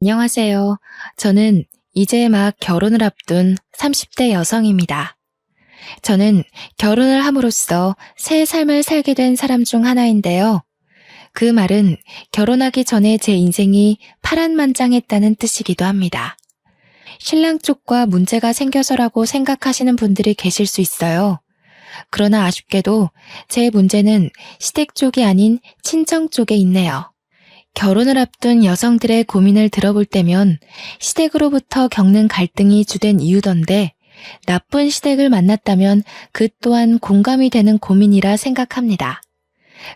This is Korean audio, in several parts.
안녕하세요. 저는 이제 막 결혼을 앞둔 30대 여성입니다. 저는 결혼을 함으로써 새 삶을 살게 된 사람 중 하나인데요. 그 말은 결혼하기 전에 제 인생이 파란만장했다는 뜻이기도 합니다. 신랑 쪽과 문제가 생겨서라고 생각하시는 분들이 계실 수 있어요. 그러나 아쉽게도 제 문제는 시댁 쪽이 아닌 친정 쪽에 있네요. 결혼을 앞둔 여성들의 고민을 들어볼 때면 시댁으로부터 겪는 갈등이 주된 이유던데 나쁜 시댁을 만났다면 그 또한 공감이 되는 고민이라 생각합니다.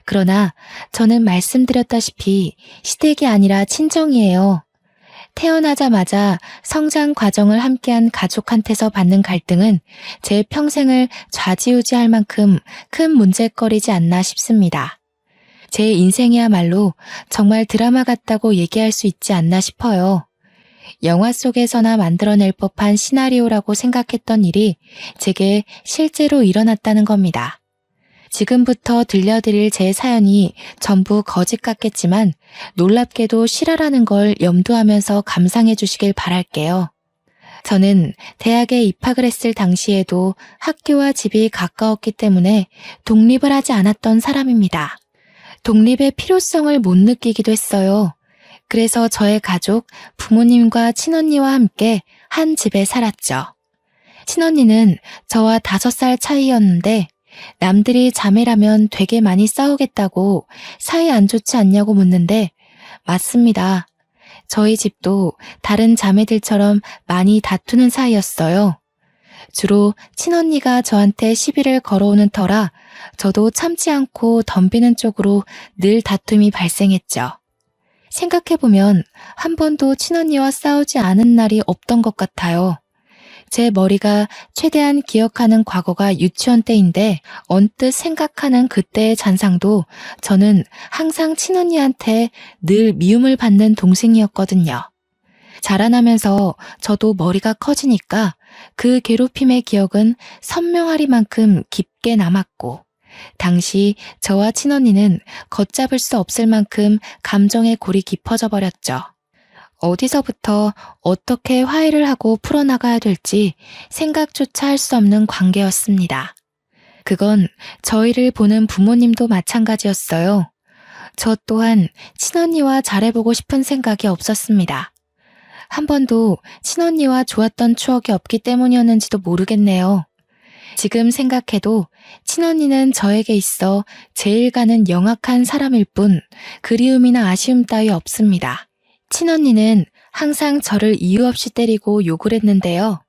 그러나 저는 말씀드렸다시피 시댁이 아니라 친정이에요. 태어나자마자 성장 과정을 함께한 가족한테서 받는 갈등은 제 평생을 좌지우지할 만큼 큰 문제거리지 않나 싶습니다. 제 인생이야말로 정말 드라마 같다고 얘기할 수 있지 않나 싶어요. 영화 속에서나 만들어낼 법한 시나리오라고 생각했던 일이 제게 실제로 일어났다는 겁니다. 지금부터 들려드릴 제 사연이 전부 거짓 같겠지만 놀랍게도 실화라는 걸 염두하면서 감상해 주시길 바랄게요. 저는 대학에 입학을 했을 당시에도 학교와 집이 가까웠기 때문에 독립을 하지 않았던 사람입니다. 독립의 필요성을 못 느끼기도 했어요. 그래서 저의 가족, 부모님과 친언니와 함께 한 집에 살았죠. 친언니는 저와 5살 차이였는데 남들이 자매라면 되게 많이 싸우겠다고 사이 안 좋지 않냐고 묻는데 맞습니다. 저희 집도 다른 자매들처럼 많이 다투는 사이였어요. 주로 친언니가 저한테 시비를 걸어오는 터라 저도 참지 않고 덤비는 쪽으로 늘 다툼이 발생했죠. 생각해보면 한 번도 친언니와 싸우지 않은 날이 없던 것 같아요. 제 머리가 최대한 기억하는 과거가 유치원 때인데 언뜻 생각하는 그때의 잔상도 저는 항상 친언니한테 늘 미움을 받는 동생이었거든요. 자라나면서 저도 머리가 커지니까 그 괴롭힘의 기억은 선명하리만큼 깊게 남았고 당시 저와 친언니는 걷잡을 수 없을 만큼 감정의 골이 깊어져 버렸죠. 어디서부터 어떻게 화해를 하고 풀어나가야 될지 생각조차 할 수 없는 관계였습니다. 그건 저희를 보는 부모님도 마찬가지였어요. 저 또한 친언니와 잘해보고 싶은 생각이 없었습니다. 한 번도 친언니와 좋았던 추억이 없기 때문이었는지도 모르겠네요. 지금 생각해도 친언니는 저에게 있어 제일 가는 영악한 사람일 뿐 그리움이나 아쉬움 따위 없습니다. 친언니는 항상 저를 이유 없이 때리고 욕을 했는데요.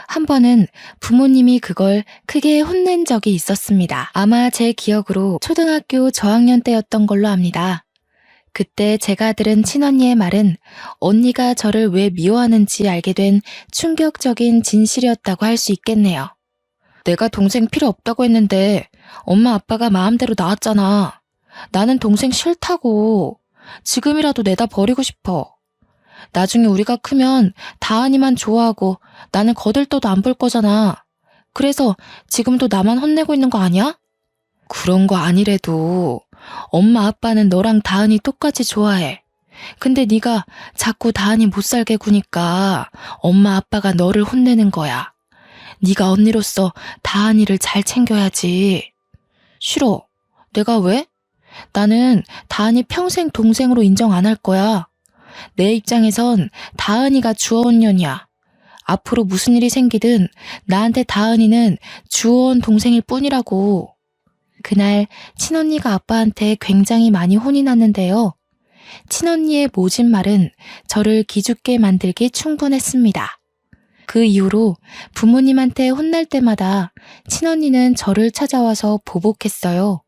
한 번은 부모님이 그걸 크게 혼낸 적이 있었습니다. 아마 제 기억으로 초등학교 저학년 때였던 걸로 압니다. 그때 제가 들은 친언니의 말은 언니가 저를 왜 미워하는지 알게 된 충격적인 진실이었다고 할 수 있겠네요. 내가 동생 필요 없다고 했는데 엄마 아빠가 마음대로 낳았잖아. 나는 동생 싫다고. 지금이라도 내다 버리고 싶어. 나중에 우리가 크면 다은이만 좋아하고 나는 거들떠도 안 볼 거잖아. 그래서 지금도 나만 혼내고 있는 거 아니야? 그런 거 아니래도 엄마 아빠는 너랑 다은이 똑같이 좋아해. 근데 네가 자꾸 다은이 못 살게 구니까 엄마 아빠가 너를 혼내는 거야. 네가 언니로서 다은이를 잘 챙겨야지. 싫어. 내가 왜? 나는 다은이 평생 동생으로 인정 안 할 거야. 내 입장에선 다은이가 주어온 년이야. 앞으로 무슨 일이 생기든 나한테 다은이는 주어온 동생일 뿐이라고. 그날 친언니가 아빠한테 굉장히 많이 혼이 났는데요. 친언니의 모진 말은 저를 기죽게 만들기 충분했습니다. 그 이후로 부모님한테 혼날 때마다 친언니는 저를 찾아와서 보복했어요.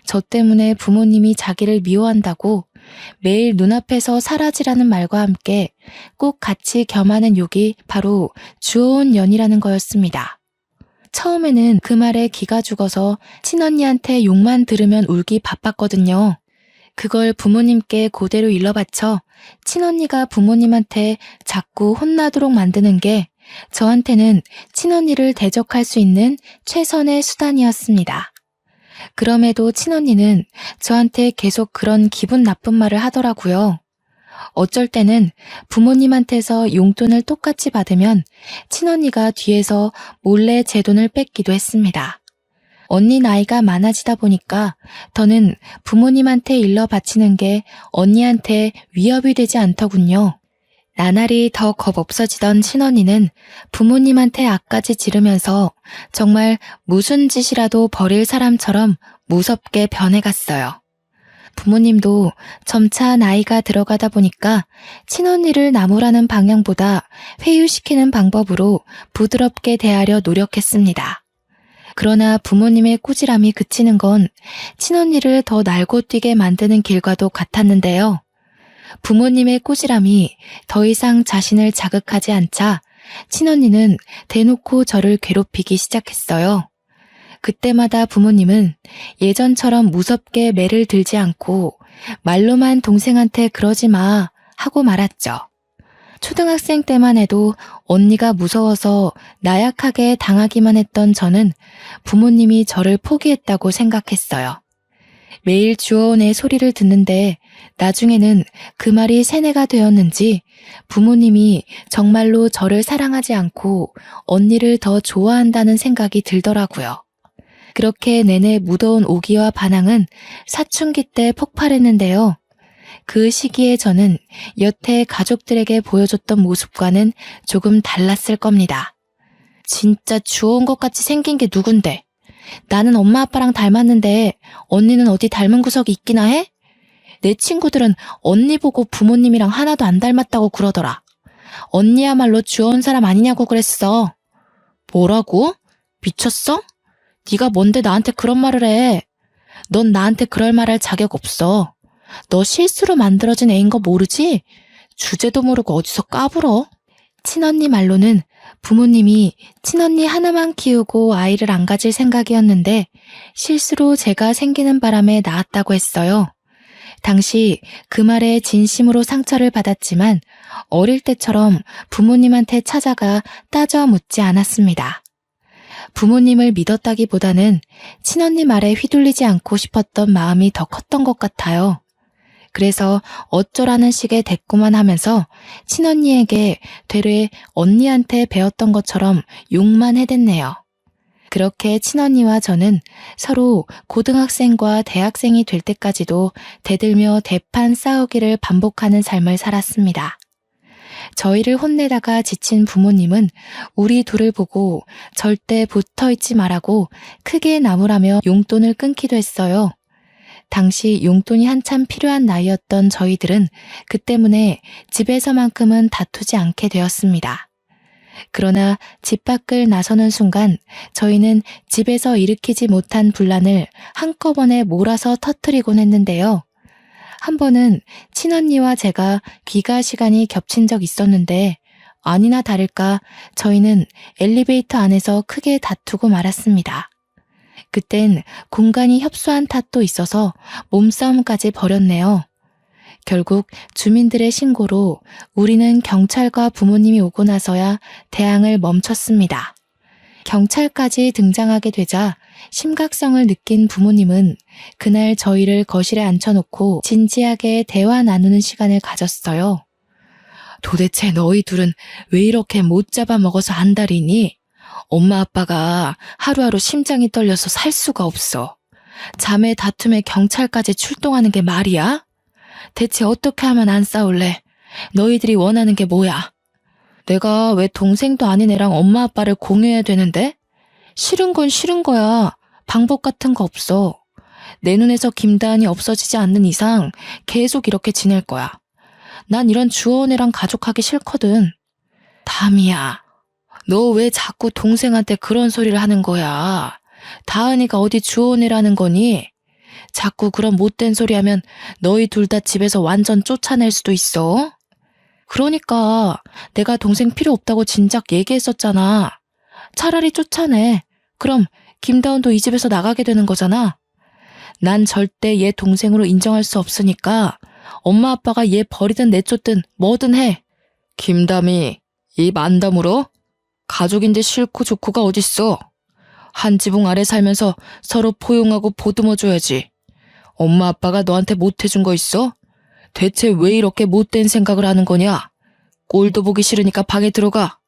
저 때문에 부모님이 자기를 미워한다고 매일 눈앞에서 사라지라는 말과 함께 꼭 같이 겸하는 욕이 바로 주어온 년이라는 거였습니다. 처음에는 그 말에 기가 죽어서 친언니한테 욕만 들으면 울기 바빴거든요. 그걸 부모님께 그대로 일러바쳐 친언니가 부모님한테 자꾸 혼나도록 만드는 게 저한테는 친언니를 대적할 수 있는 최선의 수단이었습니다. 그럼에도 친언니는 저한테 계속 그런 기분 나쁜 말을 하더라고요. 어쩔 때는 부모님한테서 용돈을 똑같이 받으면 친언니가 뒤에서 몰래 제 돈을 뺏기도 했습니다. 언니 나이가 많아지다 보니까 더는 부모님한테 일러 바치는 게 언니한테 위협이 되지 않더군요. 나날이 더 겁 없어지던 친언니는 부모님한테 악까지 지르면서 정말 무슨 짓이라도 벌일 사람처럼 무섭게 변해갔어요. 부모님도 점차 나이가 들어가다 보니까 친언니를 나무라는 방향보다 회유시키는 방법으로 부드럽게 대하려 노력했습니다. 그러나 부모님의 꾸지람이 그치는 건 친언니를 더 날고 뛰게 만드는 길과도 같았는데요. 부모님의 꾸지람이 더 이상 자신을 자극하지 않자 친언니는 대놓고 저를 괴롭히기 시작했어요. 그때마다 부모님은 예전처럼 무섭게 매를 들지 않고 말로만 동생한테 그러지 마 하고 말았죠. 초등학생 때만 해도 언니가 무서워서 나약하게 당하기만 했던 저는 부모님이 저를 포기했다고 생각했어요. 매일 주어온의 소리를 듣는데 나중에는 그 말이 세뇌가 되었는지 부모님이 정말로 저를 사랑하지 않고 언니를 더 좋아한다는 생각이 들더라고요. 그렇게 내내 무더운 오기와 반항은 사춘기 때 폭발했는데요. 그 시기에 저는 여태 가족들에게 보여줬던 모습과는 조금 달랐을 겁니다. 진짜 주워온 것 같이 생긴 게 누군데? 나는 엄마 아빠랑 닮았는데 언니는 어디 닮은 구석이 있기나 해? 내 친구들은 언니 보고 부모님이랑 하나도 안 닮았다고 그러더라. 언니야말로 주워온 사람 아니냐고 그랬어. 뭐라고? 미쳤어? 네가 뭔데 나한테 그런 말을 해? 넌 나한테 그럴 말할 자격 없어. 너 실수로 만들어진 애인 거 모르지? 주제도 모르고 어디서 까불어? 친언니 말로는 부모님이 친언니 하나만 키우고 아이를 안 가질 생각이었는데 실수로 제가 생기는 바람에 낳았다고 했어요. 당시 그 말에 진심으로 상처를 받았지만 어릴 때처럼 부모님한테 찾아가 따져 묻지 않았습니다. 부모님을 믿었다기보다는 친언니 말에 휘둘리지 않고 싶었던 마음이 더 컸던 것 같아요. 그래서 어쩌라는 식의 대꾸만 하면서 친언니에게 되레 언니한테 배웠던 것처럼 욕만 해댔네요. 그렇게 친언니와 저는 서로 고등학생과 대학생이 될 때까지도 대들며 대판 싸우기를 반복하는 삶을 살았습니다. 저희를 혼내다가 지친 부모님은 우리 둘을 보고 절대 붙어있지 말라고 크게 나무라며 용돈을 끊기도 했어요. 당시 용돈이 한참 필요한 나이였던 저희들은 그 때문에 집에서만큼은 다투지 않게 되었습니다. 그러나 집 밖을 나서는 순간 저희는 집에서 일으키지 못한 분란을 한꺼번에 몰아서 터뜨리곤 했는데요. 한 번은 친언니와 제가 귀가 시간이 겹친 적 있었는데 아니나 다를까 저희는 엘리베이터 안에서 크게 다투고 말았습니다. 그땐 공간이 협소한 탓도 있어서 몸싸움까지 벌였네요. 결국 주민들의 신고로 우리는 경찰과 부모님이 오고 나서야 대항을 멈췄습니다. 경찰까지 등장하게 되자 심각성을 느낀 부모님은 그날 저희를 거실에 앉혀놓고 진지하게 대화 나누는 시간을 가졌어요. 도대체 너희 둘은 왜 이렇게 못 잡아먹어서 안달이니? 엄마 아빠가 하루하루 심장이 떨려서 살 수가 없어. 자매 다툼에 경찰까지 출동하는 게 말이야? 대체 어떻게 하면 안 싸울래? 너희들이 원하는 게 뭐야? 내가 왜 동생도 아닌 애랑 엄마 아빠를 공유해야 되는데? 싫은 건 싫은 거야. 방법 같은 거 없어. 내 눈에서 김다은이 없어지지 않는 이상 계속 이렇게 지낼 거야. 난 이런 주워온 애랑 가족하기 싫거든. 담이야. 너 왜 자꾸 동생한테 그런 소리를 하는 거야? 다은이가 어디 주워온 애라는 거니? 자꾸 그런 못된 소리 하면 너희 둘 다 집에서 완전 쫓아낼 수도 있어. 그러니까 내가 동생 필요 없다고 진작 얘기했었잖아. 차라리 쫓아내. 그럼 김다은도 이 집에서 나가게 되는 거잖아. 난 절대 얘 동생으로 인정할 수 없으니까 엄마 아빠가 얘 버리든 내쫓든 뭐든 해. 김담이 입 안 다물어? 가족인데 싫고 좋고가 어딨어. 한 지붕 아래 살면서 서로 포용하고 보듬어줘야지. 엄마 아빠가 너한테 못해준 거 있어? 대체 왜 이렇게 못된 생각을 하는 거냐? 꼴도 보기 싫으니까 방에 들어가.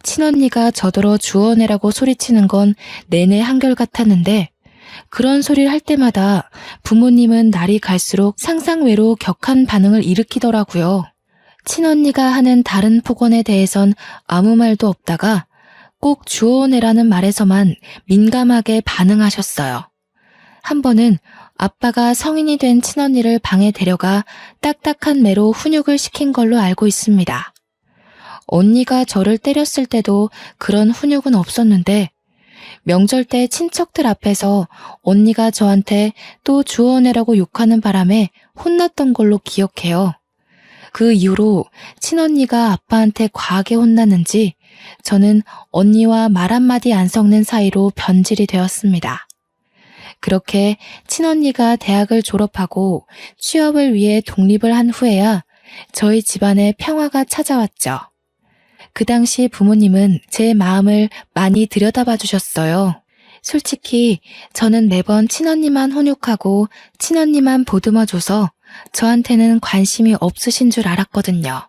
친언니가 저더러 주워내라고 소리치는 건 내내 한결같았는데 그런 소리를 할 때마다 부모님은 날이 갈수록 상상외로 격한 반응을 일으키더라고요. 친언니가 하는 다른 폭언에 대해선 아무 말도 없다가 꼭 주워내라는 말에서만 민감하게 반응하셨어요. 한 번은 아빠가 성인이 된 친언니를 방에 데려가 딱딱한 매로 훈육을 시킨 걸로 알고 있습니다. 언니가 저를 때렸을 때도 그런 훈육은 없었는데 명절 때 친척들 앞에서 언니가 저한테 또 주워내라고 욕하는 바람에 혼났던 걸로 기억해요. 그 이후로 친언니가 아빠한테 과하게 혼났는지 저는 언니와 말 한마디 안 섞는 사이로 변질이 되었습니다. 그렇게 친언니가 대학을 졸업하고 취업을 위해 독립을 한 후에야 저희 집안에 평화가 찾아왔죠. 그 당시 부모님은 제 마음을 많이 들여다봐 주셨어요. 솔직히 저는 매번 친언니만 훈육하고 친언니만 보듬어줘서 저한테는 관심이 없으신 줄 알았거든요.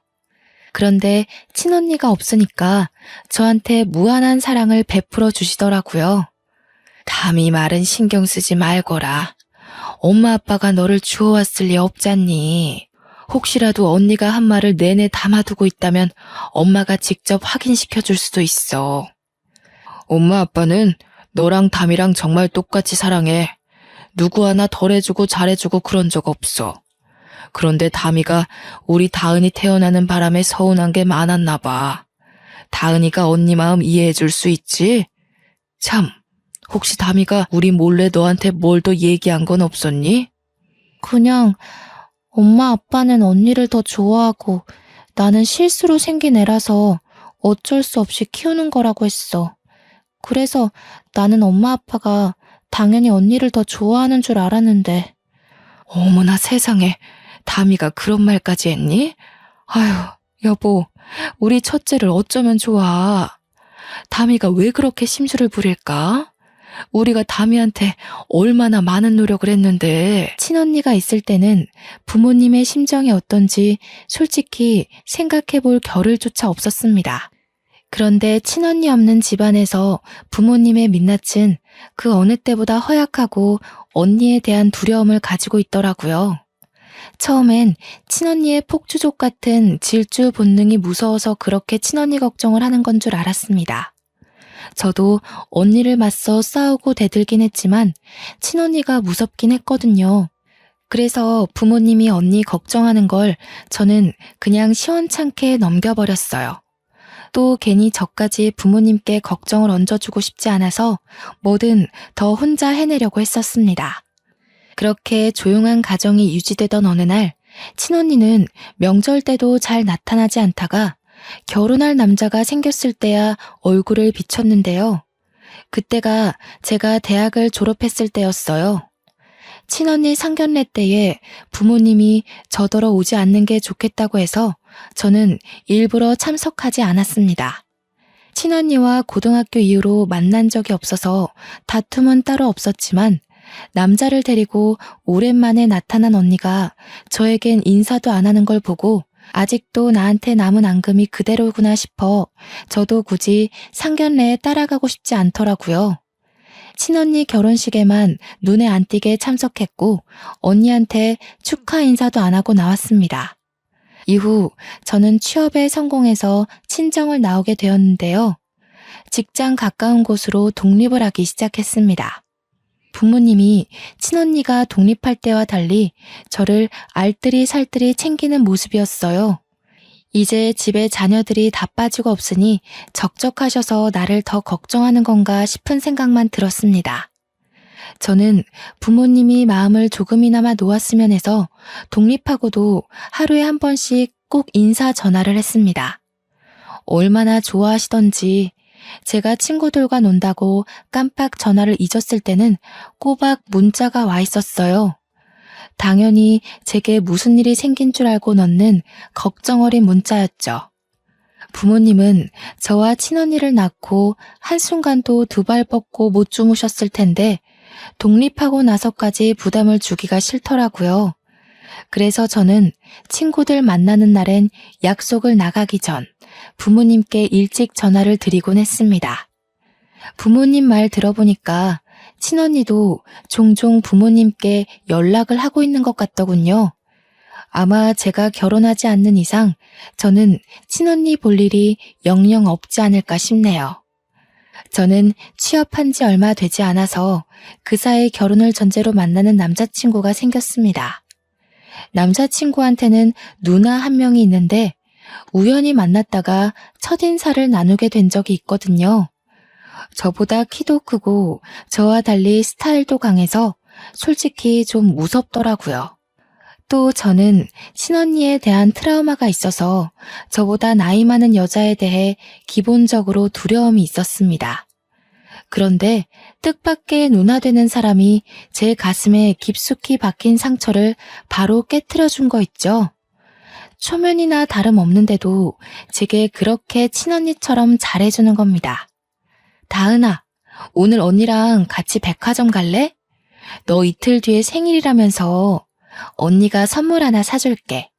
그런데 친언니가 없으니까 저한테 무한한 사랑을 베풀어 주시더라고요. 담이 말은 신경 쓰지 말거라. 엄마 아빠가 너를 주워왔을 리 없잖니. 혹시라도 언니가 한 말을 내내 담아두고 있다면 엄마가 직접 확인시켜 줄 수도 있어. 엄마 아빠는 너랑 담이랑 정말 똑같이 사랑해. 누구 하나 덜 해주고 잘해주고 그런 적 없어. 그런데 담이가 우리 다은이 태어나는 바람에 서운한 게 많았나 봐. 다은이가 언니 마음 이해해 줄 수 있지? 참, 혹시 담이가 우리 몰래 너한테 뭘 더 얘기한 건 없었니? 그냥 엄마 아빠는 언니를 더 좋아하고 나는 실수로 생긴 애라서 어쩔 수 없이 키우는 거라고 했어. 그래서 나는 엄마 아빠가 당연히 언니를 더 좋아하는 줄 알았는데. 어머나 세상에, 담이가 그런 말까지 했니? 아휴, 여보, 우리 첫째를 어쩌면 좋아. 담이가 왜 그렇게 심술을 부릴까? 우리가 담이한테 얼마나 많은 노력을 했는데. 친언니가 있을 때는 부모님의 심정이 어떤지 솔직히 생각해 볼 겨를조차 없었습니다. 그런데 친언니 없는 집안에서 부모님의 민낯은 그 어느 때보다 허약하고 언니에 대한 두려움을 가지고 있더라고요. 처음엔 친언니의 폭주족 같은 질주 본능이 무서워서 그렇게 친언니 걱정을 하는 건 줄 알았습니다. 저도 언니를 맞서 싸우고 대들긴 했지만 친언니가 무섭긴 했거든요. 그래서 부모님이 언니 걱정하는 걸 저는 그냥 시원찮게 넘겨버렸어요. 또 괜히 저까지 부모님께 걱정을 얹어주고 싶지 않아서 뭐든 더 혼자 해내려고 했었습니다. 그렇게 조용한 가정이 유지되던 어느 날 친언니는 명절 때도 잘 나타나지 않다가 결혼할 남자가 생겼을 때야 얼굴을 비췄는데요. 그때가 제가 대학을 졸업했을 때였어요. 친언니 상견례 때에 부모님이 저더러 오지 않는 게 좋겠다고 해서 저는 일부러 참석하지 않았습니다. 친언니와 고등학교 이후로 만난 적이 없어서 다툼은 따로 없었지만 남자를 데리고 오랜만에 나타난 언니가 저에겐 인사도 안 하는 걸 보고 아직도 나한테 남은 앙금이 그대로구나 싶어 저도 굳이 상견례에 따라가고 싶지 않더라고요. 친언니 결혼식에만 눈에 안 띄게 참석했고 언니한테 축하 인사도 안 하고 나왔습니다. 이후 저는 취업에 성공해서 친정을 나오게 되었는데요. 직장 가까운 곳으로 독립을 하기 시작했습니다. 부모님이 친언니가 독립할 때와 달리 저를 알뜰히 살뜰히 챙기는 모습이었어요. 이제 집에 자녀들이 다 빠지고 없으니 적적하셔서 나를 더 걱정하는 건가 싶은 생각만 들었습니다. 저는 부모님이 마음을 조금이나마 놓았으면 해서 독립하고도 하루에 한 번씩 꼭 인사 전화를 했습니다. 얼마나 좋아하시던지 제가 친구들과 논다고 깜빡 전화를 잊었을 때는 꼬박 문자가 와 있었어요. 당연히 제게 무슨 일이 생긴 줄 알고 넣는 걱정 어린 문자였죠. 부모님은 저와 친언니를 낳고 한순간도 두 발 뻗고 못 주무셨을 텐데 독립하고 나서까지 부담을 주기가 싫더라고요. 그래서 저는 친구들 만나는 날엔 약속을 나가기 전 부모님께 일찍 전화를 드리곤 했습니다. 부모님 말 들어보니까 친언니도 종종 부모님께 연락을 하고 있는 것 같더군요. 아마 제가 결혼하지 않는 이상 저는 친언니 볼 일이 영영 없지 않을까 싶네요. 저는 취업한 지 얼마 되지 않아서 그 사이 결혼을 전제로 만나는 남자친구가 생겼습니다. 남자친구한테는 누나 한 명이 있는데 우연히 만났다가 첫인사를 나누게 된 적이 있거든요. 저보다 키도 크고 저와 달리 스타일도 강해서 솔직히 좀 무섭더라고요. 또 저는 친언니에 대한 트라우마가 있어서 저보다 나이 많은 여자에 대해 기본적으로 두려움이 있었습니다. 그런데 뜻밖의 누나 되는 사람이 제 가슴에 깊숙이 박힌 상처를 바로 깨트려 준 거 있죠. 초면이나 다름없는데도 제게 그렇게 친언니처럼 잘해주는 겁니다. 다은아, 오늘 언니랑 같이 백화점 갈래? 너 이틀 뒤에 생일이라면서 언니가 선물 하나 사줄게.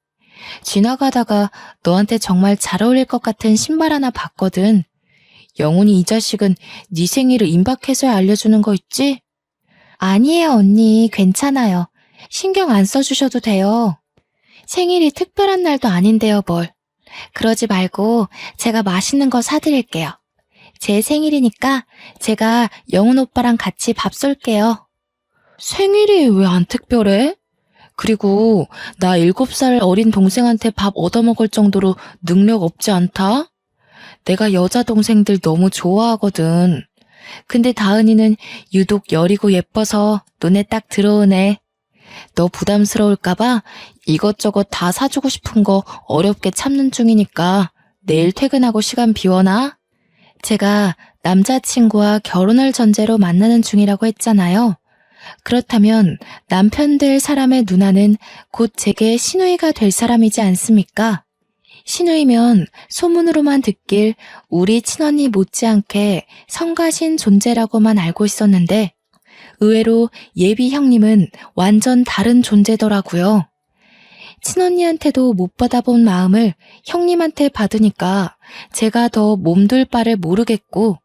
지나가다가 너한테 정말 잘 어울릴 것 같은 신발 하나 봤거든. 영훈이 이 자식은 네 생일을 임박해서야 알려주는 거 있지? 아니에요, 언니. 괜찮아요. 신경 안 써주셔도 돼요. 생일이 특별한 날도 아닌데요, 뭘. 그러지 말고 제가 맛있는 거 사드릴게요. 제 생일이니까 제가 영훈 오빠랑 같이 밥 쏠게요. 생일이 왜 안 특별해? 그리고 나 7살 어린 동생한테 밥 얻어먹을 정도로 능력 없지 않다? 내가 여자 동생들 너무 좋아하거든. 근데 다은이는 유독 여리고 예뻐서 눈에 딱 들어오네. 너 부담스러울까봐 이것저것 다 사주고 싶은 거 어렵게 참는 중이니까 내일 퇴근하고 시간 비워놔. 제가 남자친구와 결혼을 전제로 만나는 중이라고 했잖아요. 그렇다면 남편 될 사람의 누나는 곧 제게 시누이가 될 사람이지 않습니까? 시누이면 소문으로만 듣길 우리 친언니 못지않게 성가신 존재라고만 알고 있었는데 의외로 예비 형님은 완전 다른 존재더라고요. 친언니한테도 못 받아본 마음을 형님한테 받으니까 제가 더 몸둘 바를 모르겠고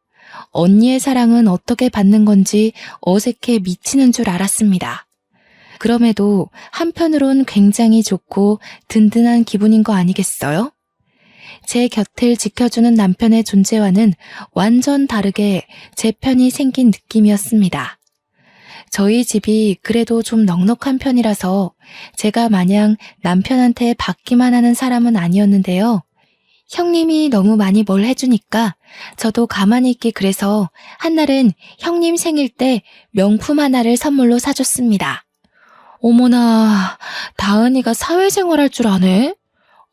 언니의 사랑은 어떻게 받는 건지 어색해 미치는 줄 알았습니다. 그럼에도 한편으론 굉장히 좋고 든든한 기분인 거 아니겠어요? 제 곁을 지켜주는 남편의 존재와는 완전 다르게 제 편이 생긴 느낌이었습니다. 저희 집이 그래도 좀 넉넉한 편이라서 제가 마냥 남편한테 받기만 하는 사람은 아니었는데요. 형님이 너무 많이 뭘 해주니까 저도 가만히 있기 그래서 한날은 형님 생일 때 명품 하나를 선물로 사줬습니다. 어머나, 다은이가 사회생활 할 줄 아네?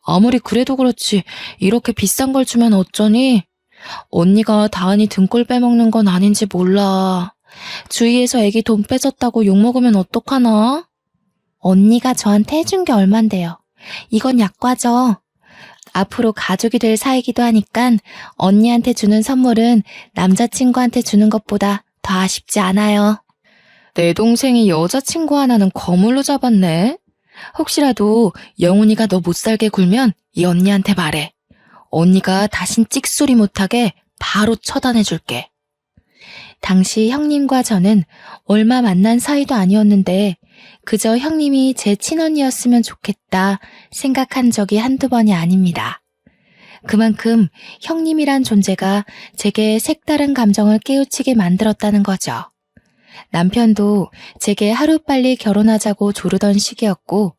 아무리 그래도 그렇지 이렇게 비싼 걸 주면 어쩌니? 언니가 다은이 등골 빼먹는 건 아닌지 몰라. 주위에서 애기 돈 뺏었다고 욕먹으면 어떡하나? 언니가 저한테 해준 게 얼만데요. 이건 약과죠. 앞으로 가족이 될 사이기도 하니까 언니한테 주는 선물은 남자친구한테 주는 것보다 더 아쉽지 않아요. 내 동생이 여자친구 하나는 거물로 잡았네. 혹시라도 영훈이가 너 못살게 굴면 이 언니한테 말해. 언니가 다신 찍소리 못하게 바로 처단해줄게. 당시 형님과 저는 얼마 만난 사이도 아니었는데 그저 형님이 제 친언니였으면 좋겠다 생각한 적이 한두 번이 아닙니다. 그만큼 형님이란 존재가 제게 색다른 감정을 깨우치게 만들었다는 거죠. 남편도 제게 하루빨리 결혼하자고 조르던 시기였고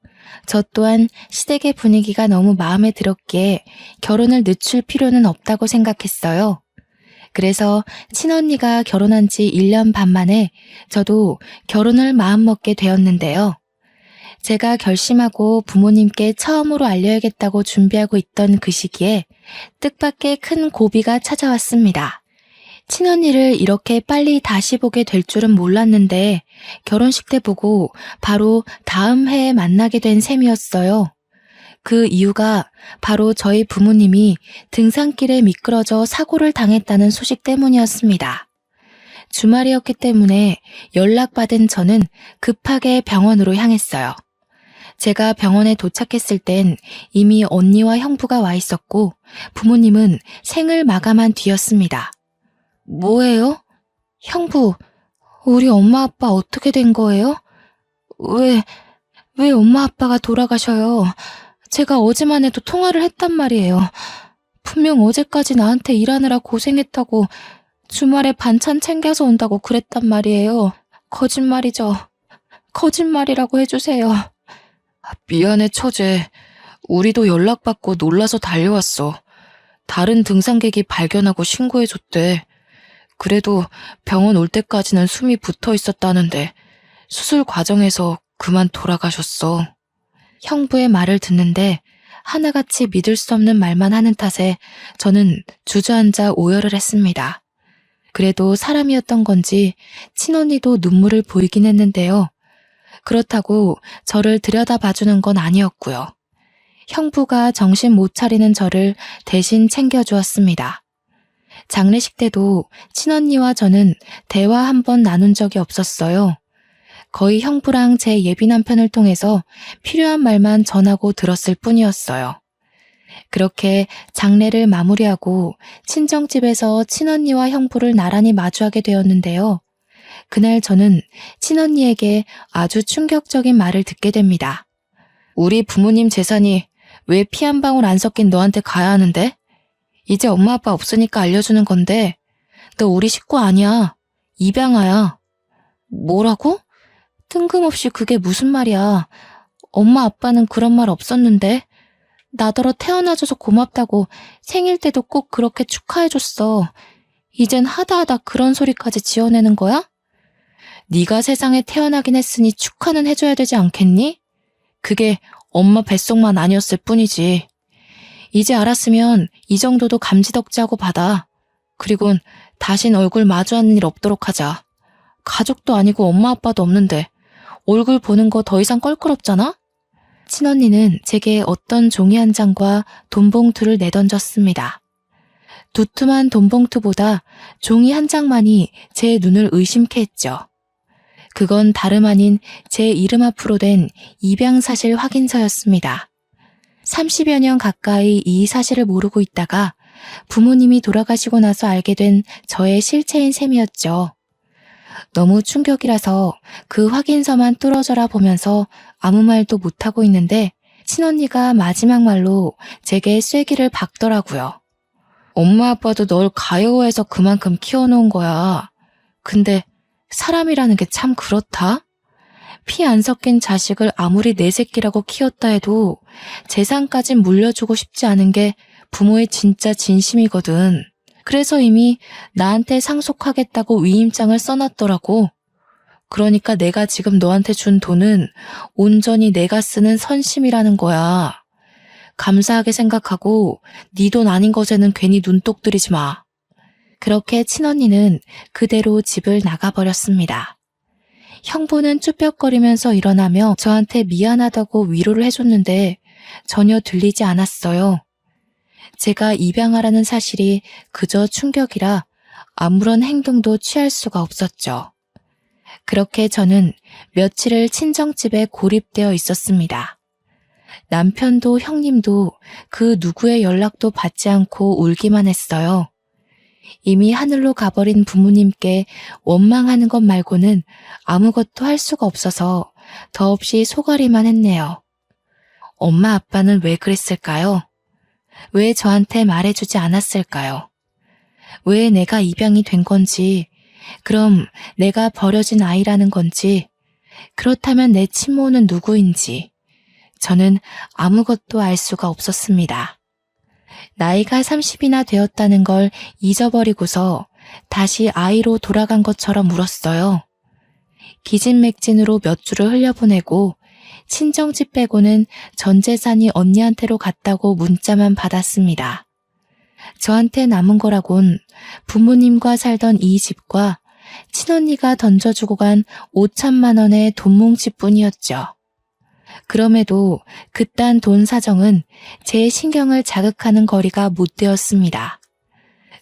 저 또한 시댁의 분위기가 너무 마음에 들었기에 결혼을 늦출 필요는 없다고 생각했어요. 그래서 친언니가 결혼한 지 1년 반 만에 저도 결혼을 마음먹게 되었는데요. 제가 결심하고 부모님께 처음으로 알려야겠다고 준비하고 있던 그 시기에 뜻밖의 큰 고비가 찾아왔습니다. 친언니를 이렇게 빨리 다시 보게 될 줄은 몰랐는데 결혼식 때 보고 바로 다음 해에 만나게 된 셈이었어요. 그 이유가 바로 저희 부모님이 등산길에 미끄러져 사고를 당했다는 소식 때문이었습니다. 주말이었기 때문에 연락받은 저는 급하게 병원으로 향했어요. 제가 병원에 도착했을 땐 이미 언니와 형부가 와 있었고 부모님은 생을 마감한 뒤였습니다. 뭐예요? 형부, 우리 엄마 아빠 어떻게 된 거예요? 왜 엄마 아빠가 돌아가셔요? 제가 어제만 해도 통화를 했단 말이에요. 분명 어제까지 나한테 일하느라 고생했다고 주말에 반찬 챙겨서 온다고 그랬단 말이에요. 거짓말이죠. 거짓말이라고 해주세요. 미안해, 처제. 우리도 연락받고 놀라서 달려왔어. 다른 등산객이 발견하고 신고해줬대. 그래도 병원 올 때까지는 숨이 붙어 있었다는데 수술 과정에서 그만 돌아가셨어. 형부의 말을 듣는데 하나같이 믿을 수 없는 말만 하는 탓에 저는 주저앉아 오열을 했습니다. 그래도 사람이었던 건지 친언니도 눈물을 보이긴 했는데요. 그렇다고 저를 들여다봐주는 건 아니었고요. 형부가 정신 못 차리는 저를 대신 챙겨주었습니다. 장례식 때도 친언니와 저는 대화 한 번 나눈 적이 없었어요. 거의 형부랑 제 예비 남편을 통해서 필요한 말만 전하고 들었을 뿐이었어요. 그렇게 장례를 마무리하고 친정집에서 친언니와 형부를 나란히 마주하게 되었는데요. 그날 저는 친언니에게 아주 충격적인 말을 듣게 됩니다. 우리 부모님 재산이 왜 피 한 방울 안 섞인 너한테 가야 하는데? 이제 엄마 아빠 없으니까 알려주는 건데 너 우리 식구 아니야. 입양아야. 뭐라고? 뜬금없이 그게 무슨 말이야. 엄마 아빠는 그런 말 없었는데. 나더러 태어나줘서 고맙다고 생일 때도 꼭 그렇게 축하해줬어. 이젠 하다하다 그런 소리까지 지어내는 거야? 네가 세상에 태어나긴 했으니 축하는 해줘야 되지 않겠니? 그게 엄마 뱃속만 아니었을 뿐이지. 이제 알았으면 이 정도도 감지덕지하고 받아. 그리곤 다신 얼굴 마주하는 일 없도록 하자. 가족도 아니고 엄마 아빠도 없는데 얼굴 보는 거 더 이상 껄끄럽잖아? 친언니는 제게 어떤 종이 한 장과 돈봉투를 내던졌습니다. 두툼한 돈봉투보다 종이 한 장만이 제 눈을 의심케 했죠. 그건 다름 아닌 제 이름 앞으로 된 입양사실 확인서였습니다. 30여 년 가까이 이 사실을 모르고 있다가 부모님이 돌아가시고 나서 알게 된 저의 실체인 셈이었죠. 너무 충격이라서 그 확인서만 뚫어져라 보면서 아무 말도 못하고 있는데 친언니가 마지막 말로 제게 쐐기를 박더라고요. 엄마 아빠도 널 가여워해서 그만큼 키워놓은 거야. 근데 사람이라는 게 참 그렇다? 피 안 섞인 자식을 아무리 내 새끼라고 키웠다 해도 재산까진 물려주고 싶지 않은 게 부모의 진짜 진심이거든. 그래서 이미 나한테 상속하겠다고 위임장을 써놨더라고. 그러니까 내가 지금 너한테 준 돈은 온전히 내가 쓰는 선심이라는 거야. 감사하게 생각하고 네 돈 아닌 것에는 괜히 눈독 들이지 마. 그렇게 친언니는 그대로 집을 나가버렸습니다. 형부는 쭈뼛거리면서 일어나며 저한테 미안하다고 위로를 해줬는데 전혀 들리지 않았어요. 제가 입양하라는 사실이 그저 충격이라 아무런 행동도 취할 수가 없었죠. 그렇게 저는 며칠을 친정집에 고립되어 있었습니다. 남편도 형님도 그 누구의 연락도 받지 않고 울기만 했어요. 이미 하늘로 가버린 부모님께 원망하는 것 말고는 아무것도 할 수가 없어서 더없이 속앓이만 했네요. 엄마 아빠는 왜 그랬을까요? 왜 저한테 말해주지 않았을까요? 왜 내가 입양이 된 건지, 그럼 내가 버려진 아이라는 건지, 그렇다면 내 친모는 누구인지, 저는 아무것도 알 수가 없었습니다. 나이가 30이나 되었다는 걸 잊어버리고서 다시 아이로 돌아간 것처럼 울었어요. 기진맥진으로 몇 주를 흘려보내고 친정집 빼고는 전 재산이 언니한테로 갔다고 문자만 받았습니다. 저한테 남은 거라곤 부모님과 살던 이 집과 친언니가 던져주고 간 5천만 원의 돈뭉치뿐이었죠. 그럼에도 그딴 돈 사정은 제 신경을 자극하는 거리가 못 되었습니다.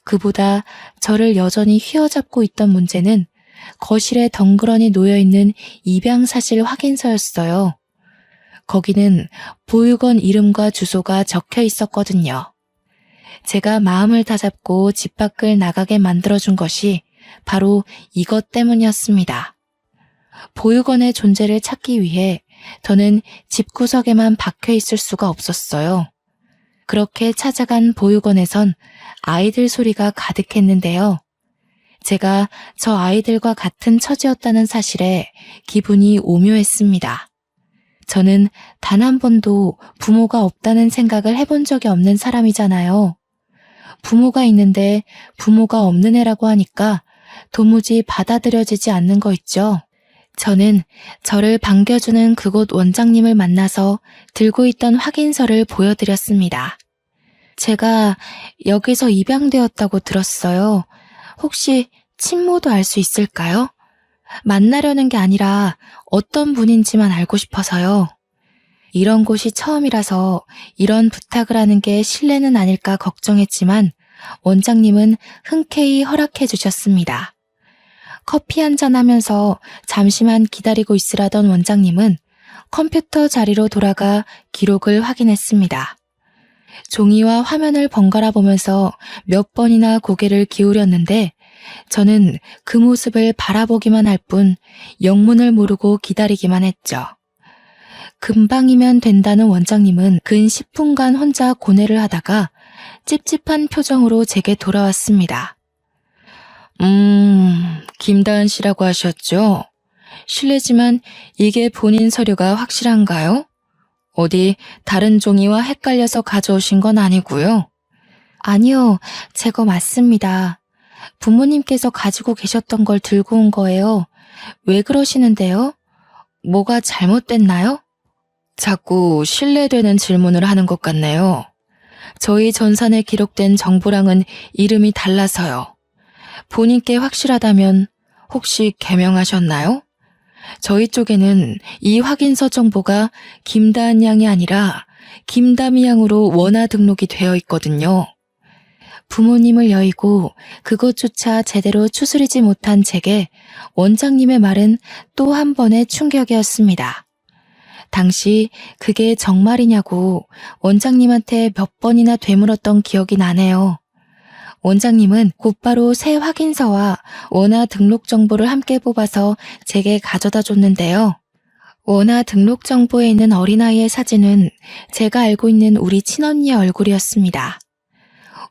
그보다 저를 여전히 휘어잡고 있던 문제는 거실에 덩그러니 놓여있는 입양사실 확인서였어요. 거기는 보육원 이름과 주소가 적혀 있었거든요. 제가 마음을 다잡고 집 밖을 나가게 만들어준 것이 바로 이것 때문이었습니다. 보육원의 존재를 찾기 위해 저는 집구석에만 박혀 있을 수가 없었어요. 그렇게 찾아간 보육원에선 아이들 소리가 가득했는데요. 제가 저 아이들과 같은 처지였다는 사실에 기분이 오묘했습니다. 저는 단 한 번도 부모가 없다는 생각을 해본 적이 없는 사람이잖아요. 부모가 있는데 부모가 없는 애라고 하니까 도무지 받아들여지지 않는 거 있죠. 저는 저를 반겨주는 그곳 원장님을 만나서 들고 있던 확인서를 보여드렸습니다. 제가 여기서 입양되었다고 들었어요. 혹시 친모도 알 수 있을까요? 만나려는 게 아니라 어떤 분인지만 알고 싶어서요. 이런 곳이 처음이라서 이런 부탁을 하는 게 실례는 아닐까 걱정했지만 원장님은 흔쾌히 허락해 주셨습니다. 커피 한잔 하면서 잠시만 기다리고 있으라던 원장님은 컴퓨터 자리로 돌아가 기록을 확인했습니다. 종이와 화면을 번갈아 보면서 몇 번이나 고개를 기울였는데 저는 그 모습을 바라보기만 할 뿐 영문을 모르고 기다리기만 했죠. 금방이면 된다는 원장님은 근 10분간 혼자 고뇌를 하다가 찝찝한 표정으로 제게 돌아왔습니다. 김다은 씨라고 하셨죠? 실례지만 이게 본인 서류가 확실한가요? 어디 다른 종이와 헷갈려서 가져오신 건 아니고요? 아니요, 제 거 맞습니다. 부모님께서 가지고 계셨던 걸 들고 온 거예요. 왜 그러시는데요? 뭐가 잘못됐나요? 자꾸 신뢰되는 질문을 하는 것 같네요. 저희 전산에 기록된 정보랑은 이름이 달라서요. 본인께 확실하다면 혹시 개명하셨나요? 저희 쪽에는 이 확인서 정보가 김다은 양이 아니라 김다미 양으로 원화 등록이 되어 있거든요. 부모님을 여의고 그것조차 제대로 추스리지 못한 제게 원장님의 말은 또 한 번의 충격이었습니다. 당시 그게 정말이냐고 원장님한테 몇 번이나 되물었던 기억이 나네요. 원장님은 곧바로 새 확인서와 원화 등록 정보를 함께 뽑아서 제게 가져다 줬는데요. 원화 등록 정보에 있는 어린아이의 사진은 제가 알고 있는 우리 친언니의 얼굴이었습니다.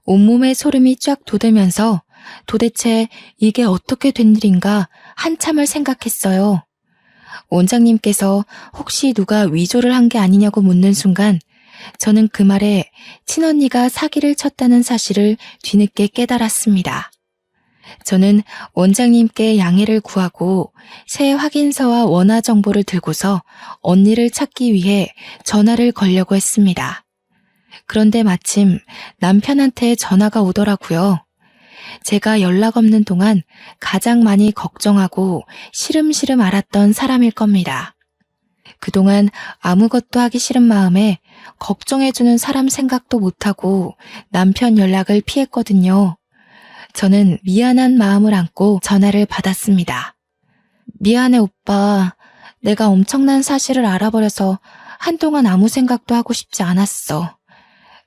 온몸에 소름이 쫙 돋으면서 도대체 이게 어떻게 된 일인가 한참을 생각했어요. 원장님께서 혹시 누가 위조를 한 게 아니냐고 묻는 순간 저는 그 말에 친언니가 사기를 쳤다는 사실을 뒤늦게 깨달았습니다. 저는 원장님께 양해를 구하고 새 확인서와 원화 정보를 들고서 언니를 찾기 위해 전화를 걸려고 했습니다. 그런데 마침 남편한테 전화가 오더라고요. 제가 연락 없는 동안 가장 많이 걱정하고 시름시름 앓았던 사람일 겁니다. 그동안 아무것도 하기 싫은 마음에 걱정해주는 사람 생각도 못하고 남편 연락을 피했거든요. 저는 미안한 마음을 안고 전화를 받았습니다. 미안해 오빠. 내가 엄청난 사실을 알아버려서 한동안 아무 생각도 하고 싶지 않았어.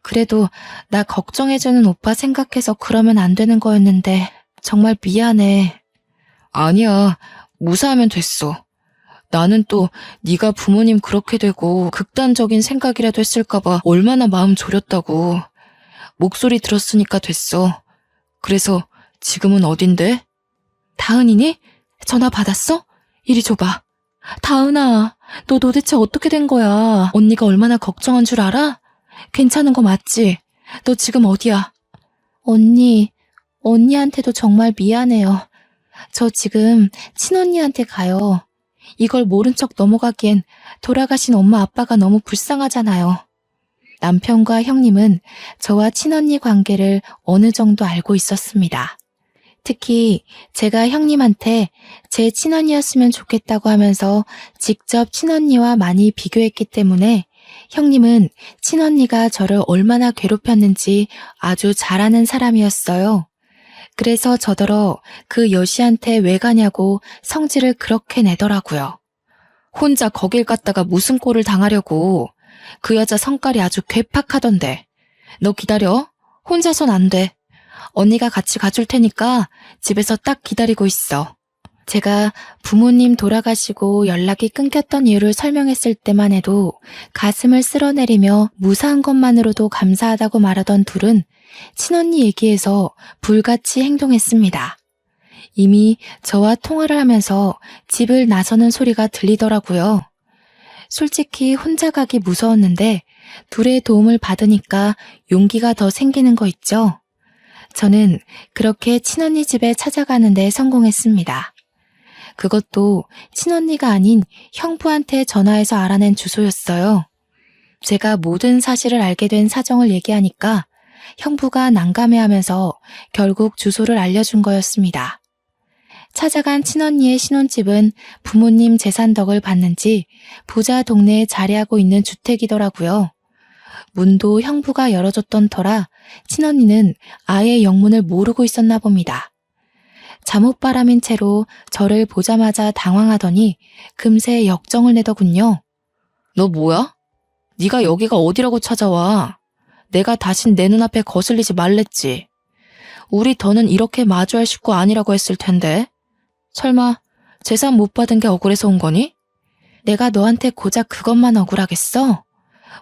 그래도 나 걱정해주는 오빠 생각해서 그러면 안 되는 거였는데 정말 미안해. 아니야. 무사하면 됐어. 나는 또 네가 부모님 그렇게 되고 극단적인 생각이라도 했을까봐 얼마나 마음 졸였다고. 목소리 들었으니까 됐어. 그래서 지금은 어딘데? 다은이니? 전화 받았어? 이리 줘봐. 다은아, 너 도대체 어떻게 된 거야? 언니가 얼마나 걱정한 줄 알아? 괜찮은 거 맞지? 너 지금 어디야? 언니한테도 정말 미안해요. 저 지금 친언니한테 가요. 이걸 모른 척 넘어가기엔 돌아가신 엄마 아빠가 너무 불쌍하잖아요. 남편과 형님은 저와 친언니 관계를 어느 정도 알고 있었습니다. 특히 제가 형님한테 제 친언니였으면 좋겠다고 하면서 직접 친언니와 많이 비교했기 때문에 형님은 친언니가 저를 얼마나 괴롭혔는지 아주 잘 아는 사람이었어요. 그래서 저더러 그 여시한테 왜 가냐고 성질을 그렇게 내더라고요. 혼자 거길 갔다가 무슨 꼴을 당하려고. 그 여자 성깔이 아주 괴팍하던데. 너 기다려. 혼자선 안 돼. 언니가 같이 가줄 테니까 집에서 딱 기다리고 있어. 제가 부모님 돌아가시고 연락이 끊겼던 이유를 설명했을 때만 해도 가슴을 쓸어내리며 무사한 것만으로도 감사하다고 말하던 둘은 친언니 얘기에서 불같이 행동했습니다. 이미 저와 통화를 하면서 집을 나서는 소리가 들리더라고요. 솔직히 혼자 가기 무서웠는데 둘의 도움을 받으니까 용기가 더 생기는 거 있죠? 저는 그렇게 친언니 집에 찾아가는 데 성공했습니다. 그것도 친언니가 아닌 형부한테 전화해서 알아낸 주소였어요. 제가 모든 사실을 알게 된 사정을 얘기하니까 형부가 난감해하면서 결국 주소를 알려준 거였습니다. 찾아간 친언니의 신혼집은 부모님 재산 덕을 받는지 부자 동네에 자리하고 있는 주택이더라고요. 문도 형부가 열어줬던 터라 친언니는 아예 영문을 모르고 있었나 봅니다. 잠옷바람인 채로 저를 보자마자 당황하더니 금세 역정을 내더군요. 너 뭐야? 네가 여기가 어디라고 찾아와? 내가 다신 내 눈앞에 거슬리지 말랬지. 우리 더는 이렇게 마주할 식구 아니라고 했을 텐데. 설마 재산 못 받은 게 억울해서 온 거니? 내가 너한테 고작 그것만 억울하겠어?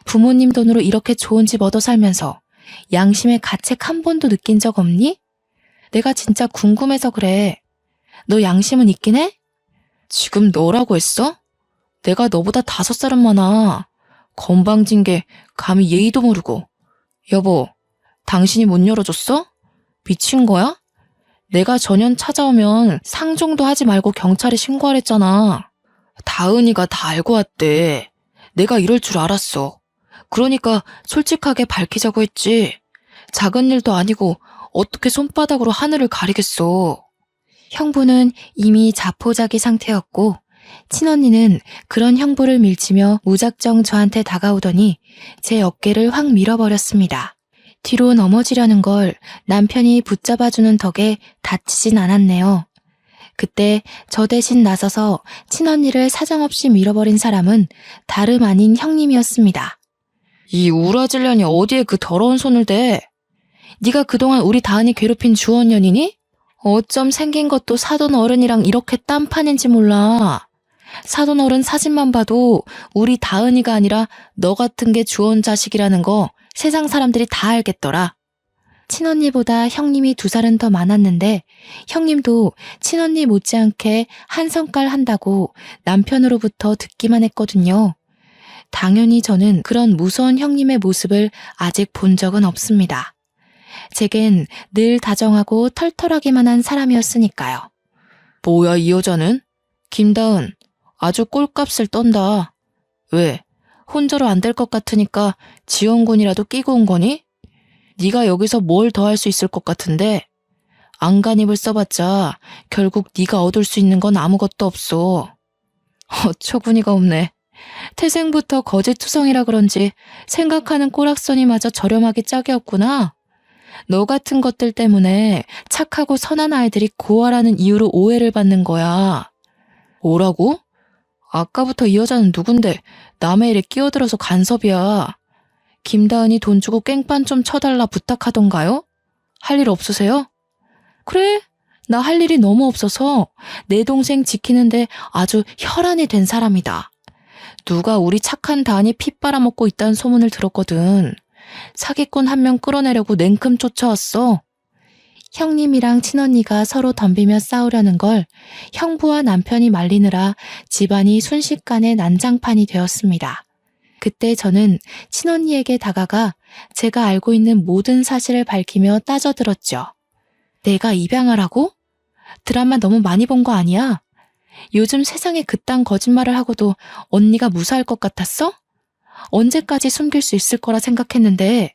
부모님 돈으로 이렇게 좋은 집 얻어 살면서 양심의 가책 한 번도 느낀 적 없니? 내가 진짜 궁금해서 그래. 너 양심은 있긴 해? 지금 너라고 했어? 내가 너보다 5살은 많아. 건방진 게 감히 예의도 모르고. 여보, 당신이 못 열어줬어? 미친 거야? 내가 전현 찾아오면 상종도 하지 말고 경찰에 신고하랬잖아. 다은이가 다 알고 왔대. 내가 이럴 줄 알았어. 그러니까 솔직하게 밝히자고 했지. 작은 일도 아니고 어떻게 손바닥으로 하늘을 가리겠어. 형부는 이미 자포자기 상태였고 친언니는 그런 형부를 밀치며 무작정 저한테 다가오더니 제 어깨를 확 밀어버렸습니다. 뒤로 넘어지려는 걸 남편이 붙잡아주는 덕에 다치진 않았네요. 그때 저 대신 나서서 친언니를 사정없이 밀어버린 사람은 다름 아닌 형님이었습니다. 이 우라질년이 어디에 그 더러운 손을 대? 네가 그동안 우리 다은이 괴롭힌 주원년이니? 어쩜 생긴 것도 사돈 어른이랑 이렇게 딴판인지 몰라. 사돈 어른 사진만 봐도 우리 다은이가 아니라 너 같은 게 주원 자식이라는 거 세상 사람들이 다 알겠더라. 친언니보다 형님이 2살은 더 많았는데 형님도 친언니 못지않게 한 성깔 한다고 남편으로부터 듣기만 했거든요. 당연히 저는 그런 무서운 형님의 모습을 아직 본 적은 없습니다. 제겐 늘 다정하고 털털하기만 한 사람이었으니까요. 뭐야 이 여자는? 김다은, 아주 꼴값을 떤다. 왜? 혼자로 안 될 것 같으니까 지원군이라도 끼고 온 거니? 네가 여기서 뭘 더 할 수 있을 것 같은데? 안간힘을 써봤자 결국 네가 얻을 수 있는 건 아무것도 없어. 어처구니가 없네. 태생부터 거짓투성이라 그런지 생각하는 꼬락서니 마저 저렴하기 짝이 없구나. 너 같은 것들 때문에 착하고 선한 아이들이 고아라는 이유로 오해를 받는 거야. 뭐라고? 아까부터 이 여자는 누군데 남의 일에 끼어들어서 간섭이야. 김다은이 돈 주고 깽판 좀 쳐달라 부탁하던가요? 할 일 없으세요? 그래, 나 할 일이 너무 없어서 내 동생 지키는데 아주 혈안이 된 사람이다. 누가 우리 착한 다은이 피 빨아먹고 있다는 소문을 들었거든. 사기꾼 한 명 끌어내려고 냉큼 쫓아왔어. 형님이랑 친언니가 서로 덤비며 싸우려는 걸 형부와 남편이 말리느라 집안이 순식간에 난장판이 되었습니다. 그때 저는 친언니에게 다가가 제가 알고 있는 모든 사실을 밝히며 따져들었죠. 내가 입양하라고? 드라마 너무 많이 본 거 아니야? 요즘 세상에 그딴 거짓말을 하고도 언니가 무사할 것 같았어? 언제까지 숨길 수 있을 거라 생각했는데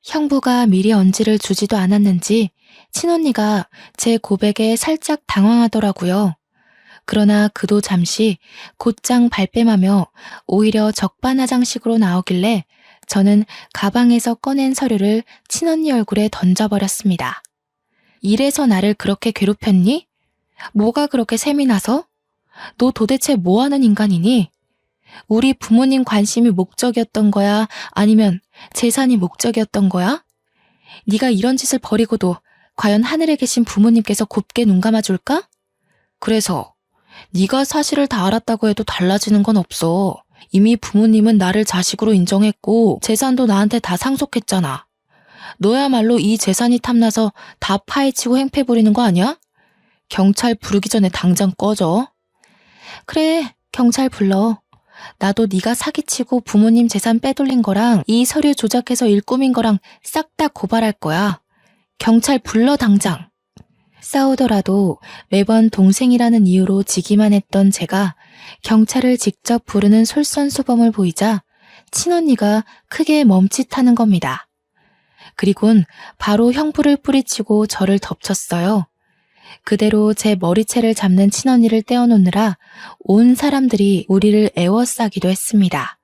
형부가 미리 언지를 주지도 않았는지 친언니가 제 고백에 살짝 당황하더라고요. 그러나 그도 잠시 곧장 발뺌하며 오히려 적반하장식으로 나오길래 저는 가방에서 꺼낸 서류를 친언니 얼굴에 던져버렸습니다. 이래서 나를 그렇게 괴롭혔니? 뭐가 그렇게 셈이 나서? 너 도대체 뭐 하는 인간이니? 우리 부모님 관심이 목적이었던 거야? 아니면 재산이 목적이었던 거야? 네가 이런 짓을 벌이고도 과연 하늘에 계신 부모님께서 곱게 눈 감아줄까? 그래서 네가 사실을 다 알았다고 해도 달라지는 건 없어. 이미 부모님은 나를 자식으로 인정했고 재산도 나한테 다 상속했잖아. 너야말로 이 재산이 탐나서 다 파헤치고 행패 부리는 거 아니야? 경찰 부르기 전에 당장 꺼져. 그래, 경찰 불러. 나도 네가 사기치고 부모님 재산 빼돌린 거랑 이 서류 조작해서 일 꾸민 거랑 싹 다 고발할 거야. 경찰 불러 당장. 싸우더라도 매번 동생이라는 이유로 지기만 했던 제가 경찰을 직접 부르는 솔선수범을 보이자 친언니가 크게 멈칫하는 겁니다. 그리곤 바로 형부를 뿌리치고 저를 덮쳤어요. 그대로 제 머리채를 잡는 친언니를 떼어놓느라 온 사람들이 우리를 애워싸기도 했습니다.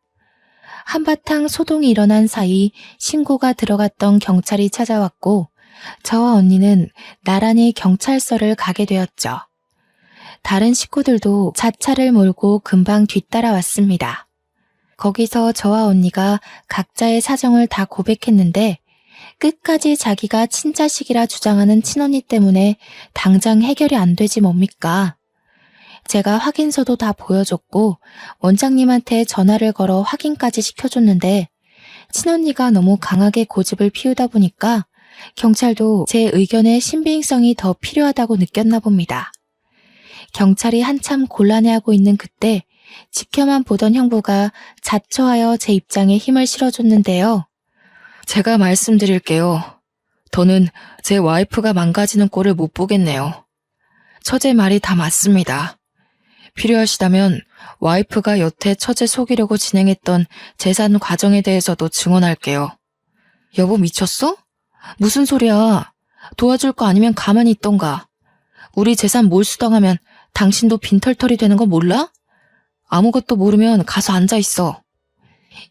한바탕 소동이 일어난 사이 신고가 들어갔던 경찰이 찾아왔고 저와 언니는 나란히 경찰서를 가게 되었죠. 다른 식구들도 자차를 몰고 금방 뒤따라왔습니다. 거기서 저와 언니가 각자의 사정을 다 고백했는데 끝까지 자기가 친자식이라 주장하는 친언니 때문에 당장 해결이 안 되지 뭡니까? 제가 확인서도 다 보여줬고 원장님한테 전화를 걸어 확인까지 시켜줬는데 친언니가 너무 강하게 고집을 피우다 보니까 경찰도 제 의견의 신빙성이 더 필요하다고 느꼈나 봅니다. 경찰이 한참 곤란해하고 있는 그때 지켜만 보던 형부가 자처하여 제 입장에 힘을 실어줬는데요. 제가 말씀드릴게요. 더는 제 와이프가 망가지는 꼴을 못 보겠네요. 처제 말이 다 맞습니다. 필요하시다면 와이프가 여태 처제 속이려고 진행했던 재산 과정에 대해서도 증언할게요. 여보 미쳤어? 무슨 소리야. 도와줄 거 아니면 가만히 있던가. 우리 재산 몰수당하면 당신도 빈털털이 되는 거 몰라? 아무것도 모르면 가서 앉아있어.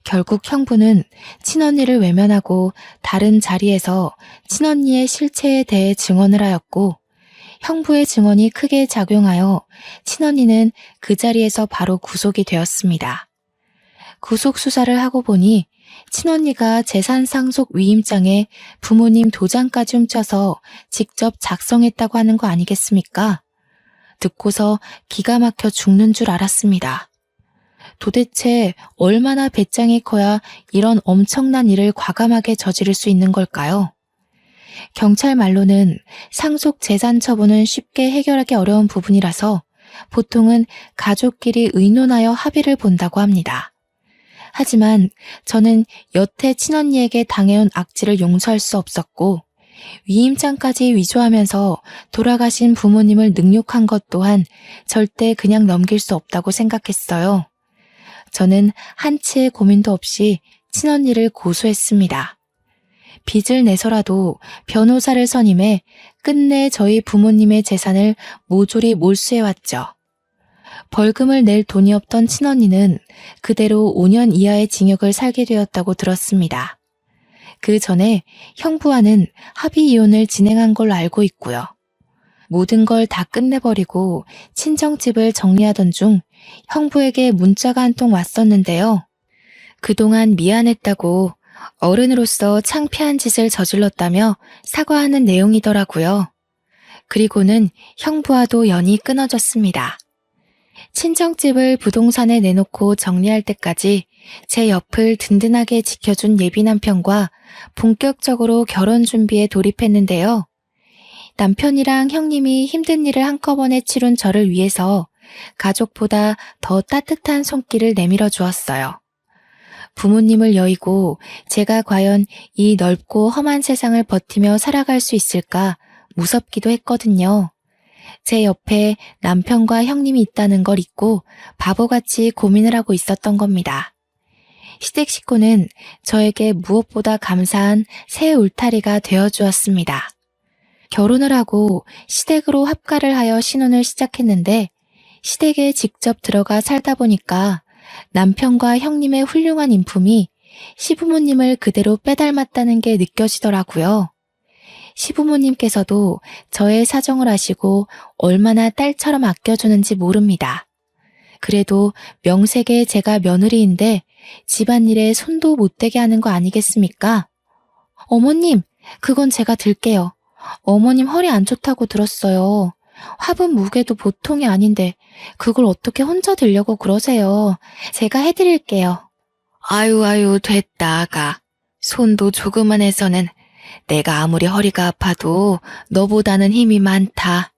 결국 형부는 친언니를 외면하고 다른 자리에서 친언니의 실체에 대해 증언을 하였고 형부의 증언이 크게 작용하여 친언니는 그 자리에서 바로 구속이 되었습니다. 구속 수사를 하고 보니 친언니가 재산상속 위임장에 부모님 도장까지 훔쳐서 직접 작성했다고 하는 거 아니겠습니까? 듣고서 기가 막혀 죽는 줄 알았습니다. 도대체 얼마나 배짱이 커야 이런 엄청난 일을 과감하게 저지를 수 있는 걸까요? 경찰 말로는 상속 재산 처분은 쉽게 해결하기 어려운 부분이라서 보통은 가족끼리 의논하여 합의를 본다고 합니다. 하지만 저는 여태 친언니에게 당해온 악질을 용서할 수 없었고 위임장까지 위조하면서 돌아가신 부모님을 능욕한 것 또한 절대 그냥 넘길 수 없다고 생각했어요. 저는 한치의 고민도 없이 친언니를 고소했습니다. 빚을 내서라도 변호사를 선임해 끝내 저희 부모님의 재산을 모조리 몰수해왔죠. 벌금을 낼 돈이 없던 친언니는 그대로 5년 이하의 징역을 살게 되었다고 들었습니다. 그 전에 형부와는 합의 이혼을 진행한 걸로 알고 있고요. 모든 걸 다 끝내버리고 친정집을 정리하던 중 형부에게 문자가 한 통 왔었는데요. 그동안 미안했다고 어른으로서 창피한 짓을 저질렀다며 사과하는 내용이더라고요. 그리고는 형부와도 연이 끊어졌습니다. 친정집을 부동산에 내놓고 정리할 때까지 제 옆을 든든하게 지켜준 예비 남편과 본격적으로 결혼 준비에 돌입했는데요. 남편이랑 형님이 힘든 일을 한꺼번에 치룬 저를 위해서 가족보다 더 따뜻한 손길을 내밀어 주었어요. 부모님을 여의고 제가 과연 이 넓고 험한 세상을 버티며 살아갈 수 있을까 무섭기도 했거든요. 제 옆에 남편과 형님이 있다는 걸 잊고 바보같이 고민을 하고 있었던 겁니다. 시댁 식구는 저에게 무엇보다 감사한 새 울타리가 되어주었습니다. 결혼을 하고 시댁으로 합가를 하여 신혼을 시작했는데 시댁에 직접 들어가 살다 보니까 남편과 형님의 훌륭한 인품이 시부모님을 그대로 빼닮았다는 게 느껴지더라고요. 시부모님께서도 저의 사정을 아시고 얼마나 딸처럼 아껴주는지 모릅니다. 그래도 명색에 제가 며느리인데 집안일에 손도 못 대게 하는 거 아니겠습니까? 어머님, 그건 제가 들게요. 어머님 허리 안 좋다고 들었어요. 화분 무게도 보통이 아닌데 그걸 어떻게 혼자 들려고 그러세요. 제가 해드릴게요. 아유, 됐다, 아가. 손도 조그만 해서는 내가 아무리 허리가 아파도 너보다는 힘이 많다.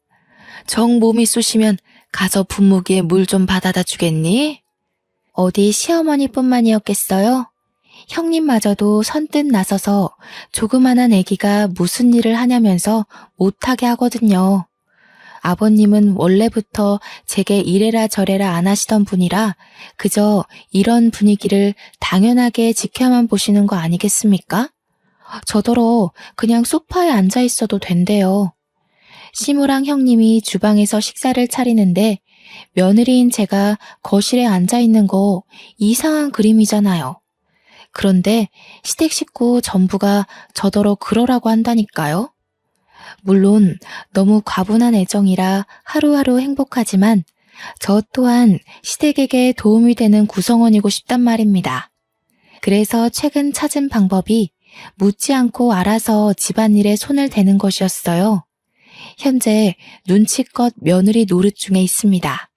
정 몸이 쑤시면 가서 분무기에 물 좀 받아다 주겠니? 어디 시어머니뿐만이었겠어요? 형님마저도 선뜻 나서서 조그만한 아기가 무슨 일을 하냐면서 못하게 하거든요. 아버님은 원래부터 제게 이래라 저래라 안 하시던 분이라 그저 이런 분위기를 당연하게 지켜만 보시는 거 아니겠습니까? 저더러 그냥 소파에 앉아 있어도 된대요. 시무랑 형님이 주방에서 식사를 차리는데 며느리인 제가 거실에 앉아 있는 거 이상한 그림이잖아요. 그런데 시댁 식구 전부가 저더러 그러라고 한다니까요. 물론 너무 과분한 애정이라 하루하루 행복하지만 저 또한 시댁에게 도움이 되는 구성원이고 싶단 말입니다. 그래서 최근 찾은 방법이 묻지 않고 알아서 집안일에 손을 대는 것이었어요. 현재 눈치껏 며느리 노릇 중에 있습니다.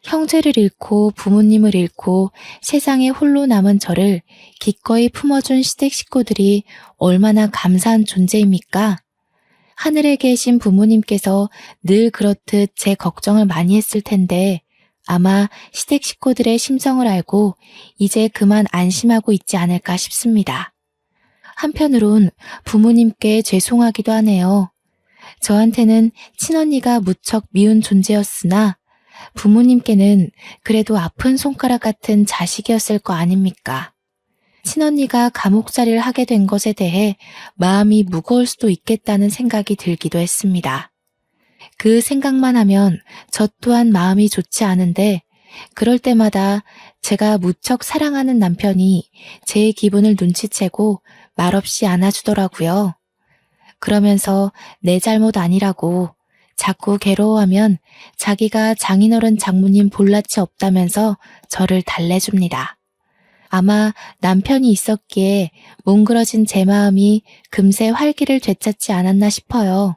형제를 잃고 부모님을 잃고 세상에 홀로 남은 저를 기꺼이 품어준 시댁 식구들이 얼마나 감사한 존재입니까? 하늘에 계신 부모님께서 늘 그렇듯 제 걱정을 많이 했을 텐데 아마 시댁 식구들의 심정을 알고 이제 그만 안심하고 있지 않을까 싶습니다. 한편으론 부모님께 죄송하기도 하네요. 저한테는 친언니가 무척 미운 존재였으나 부모님께는 그래도 아픈 손가락 같은 자식이었을 거 아닙니까? 친언니가 감옥살이를 하게 된 것에 대해 마음이 무거울 수도 있겠다는 생각이 들기도 했습니다. 그 생각만 하면 저 또한 마음이 좋지 않은데 그럴 때마다 제가 무척 사랑하는 남편이 제 기분을 눈치채고 말없이 안아주더라고요. 그러면서 내 잘못 아니라고 자꾸 괴로워하면 자기가 장인어른 장모님 볼낯이 없다면서 저를 달래줍니다. 아마 남편이 있었기에 뭉그러진 제 마음이 금세 활기를 되찾지 않았나 싶어요.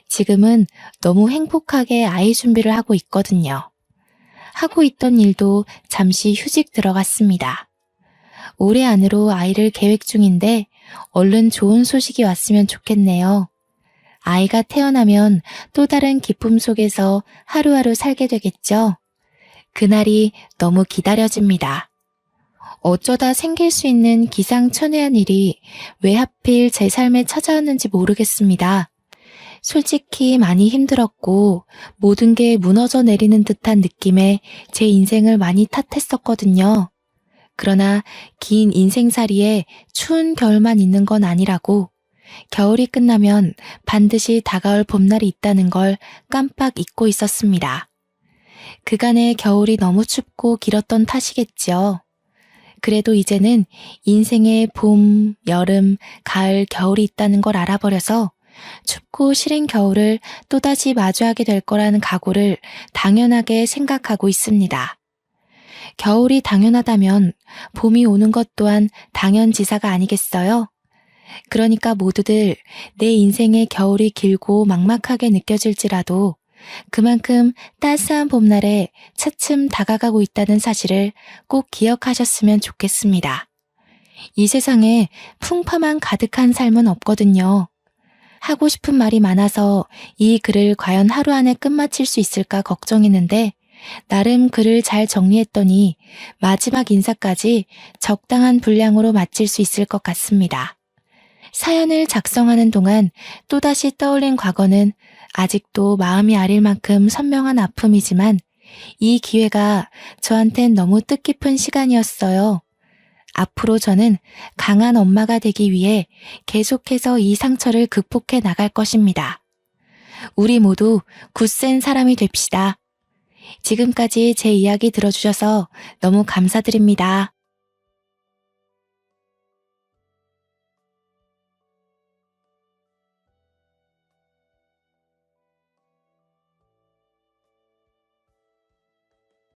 지금은 너무 행복하게 아이 준비를 하고 있거든요. 하고 있던 일도 잠시 휴직 들어갔습니다. 올해 안으로 아이를 계획 중인데 얼른 좋은 소식이 왔으면 좋겠네요. 아이가 태어나면 또 다른 기쁨 속에서 하루하루 살게 되겠죠. 그날이 너무 기다려집니다. 어쩌다 생길 수 있는 기상천외한 일이 왜 하필 제 삶에 찾아왔는지 모르겠습니다. 솔직히 많이 힘들었고 모든 게 무너져 내리는 듯한 느낌에 제 인생을 많이 탓했었거든요. 그러나 긴 인생살이에 추운 겨울만 있는 건 아니라고 겨울이 끝나면 반드시 다가올 봄날이 있다는 걸 깜빡 잊고 있었습니다. 그간의 겨울이 너무 춥고 길었던 탓이겠죠. 그래도 이제는 인생에 봄, 여름, 가을, 겨울이 있다는 걸 알아버려서 춥고 싫은 겨울을 또다시 마주하게 될 거라는 각오를 당연하게 생각하고 있습니다. 겨울이 당연하다면 봄이 오는 것 또한 당연지사가 아니겠어요? 그러니까 모두들 내 인생의 겨울이 길고 막막하게 느껴질지라도 그만큼 따스한 봄날에 차츰 다가가고 있다는 사실을 꼭 기억하셨으면 좋겠습니다. 이 세상에 풍파만 가득한 삶은 없거든요. 하고 싶은 말이 많아서 이 글을 과연 하루 안에 끝마칠 수 있을까 걱정했는데 나름 글을 잘 정리했더니 마지막 인사까지 적당한 분량으로 마칠 수 있을 것 같습니다. 사연을 작성하는 동안 또다시 떠올린 과거는 아직도 마음이 아릴 만큼 선명한 아픔이지만 이 기회가 저한텐 너무 뜻깊은 시간이었어요. 앞으로 저는 강한 엄마가 되기 위해 계속해서 이 상처를 극복해 나갈 것입니다. 우리 모두 굳센 사람이 됩시다. 지금까지 제 이야기 들어주셔서 너무 감사드립니다.